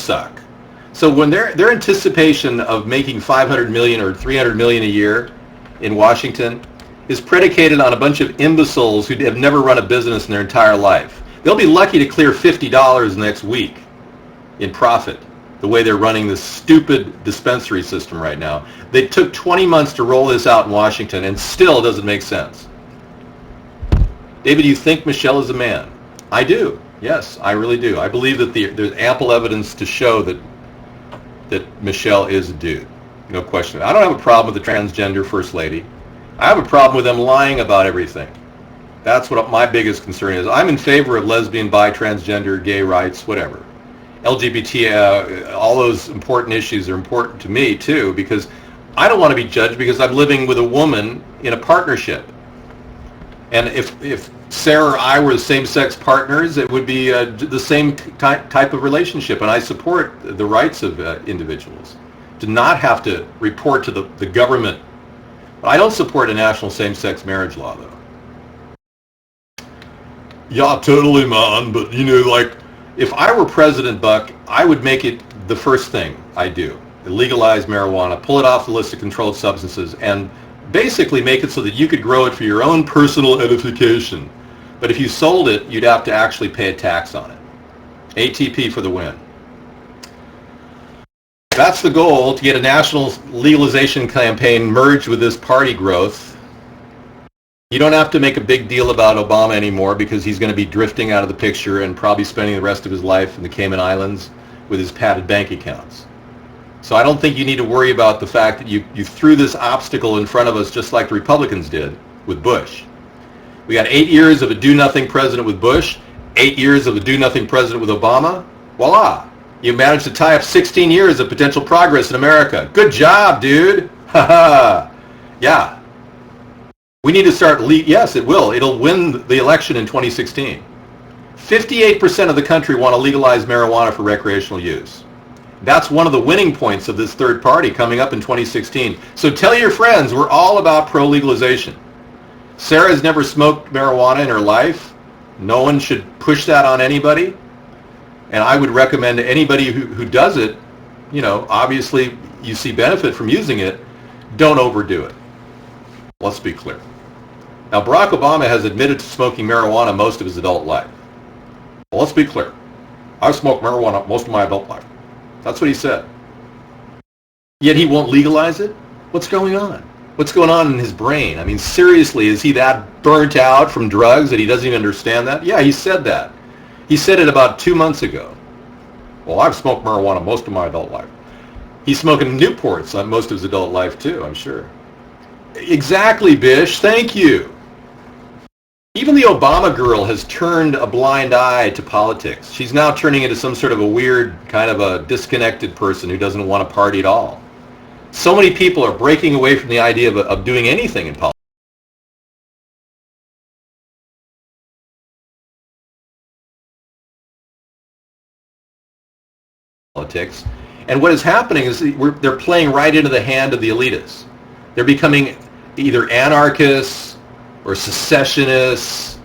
suck. So when their anticipation of making 500 million or 300 million a year in Washington is predicated on a bunch of imbeciles who have never run a business in their entire life. They'll be lucky to clear $50 next week in profit, the way they're running this stupid dispensary system right now. They took 20 months to roll this out in Washington, and still doesn't make sense. David, you think Michelle is a man? I do. Yes, I really do. I believe that there's ample evidence to show that Michelle is a dude. No question. I don't have a problem with the transgender first lady. I have a problem with them lying about everything. That's what my biggest concern is. I'm in favor of lesbian, bi, transgender, gay rights, whatever. LGBT, all those important issues are important to me too, because I don't want to be judged because I'm living with a woman in a partnership. And if Sarah or I were the same-sex partners, it would be the same type of relationship. And I support the rights of individuals to not have to report to the government. I don't support a national same-sex marriage law, though. Yeah, totally, man. But, like, if I were President Buck, I would make it the first thing I do. Legalize marijuana, pull it off the list of controlled substances, and basically make it so that you could grow it for your own personal edification. But if you sold it, you'd have to actually pay a tax on it. ATP for the win. That's the goal, to get a national legalization campaign merged with this party growth. You don't have to make a big deal about Obama anymore because he's going to be drifting out of the picture and probably spending the rest of his life in the Cayman Islands with his padded bank accounts. So I don't think you need to worry about the fact that you threw this obstacle in front of us just like the Republicans did with Bush. We got 8 years of a do-nothing president with Bush, 8 years of a do-nothing president with Obama. Voila. You managed to tie up 16 years of potential progress in America. Good job, dude. Ha ha. Yeah. We need to start, yes, it will. It'll win the election in 2016. 58% of the country want to legalize marijuana for recreational use. That's one of the winning points of this third party coming up in 2016. So tell your friends, we're all about pro-legalization. Sarah's never smoked marijuana in her life. No one should push that on anybody. And I would recommend to anybody who does it, obviously you see benefit from using it, don't overdo it. Let's be clear. Now, Barack Obama has admitted to smoking marijuana most of his adult life. Well, let's be clear. I've smoked marijuana most of my adult life. That's what he said. Yet he won't legalize it? What's going on? What's going on in his brain? I mean, seriously, is he that burnt out from drugs that he doesn't even understand that? Yeah, he said that. He said it about 2 months ago. Well, I've smoked marijuana most of my adult life. He's smoking Newports most of his adult life, too, I'm sure. Exactly, Bish. Thank you. Even the Obama girl has turned a blind eye to politics. She's now turning into some sort of a weird, kind of a disconnected person who doesn't want to party at all. So many people are breaking away from the idea of doing anything in politics. And what is happening is they're playing right into the hand of the elitists. They're becoming either anarchists or secessionists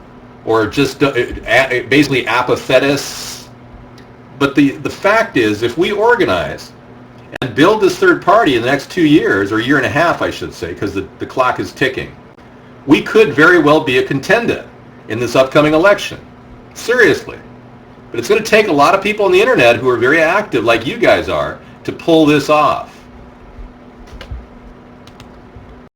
or just basically apathetists. But the fact is, if we organize and build this third party in the next 2 years, or year and a half, I should say, because the clock is ticking, we could very well be a contender in this upcoming election. Seriously. But it's going to take a lot of people on the internet who are very active, like you guys are, to pull this off.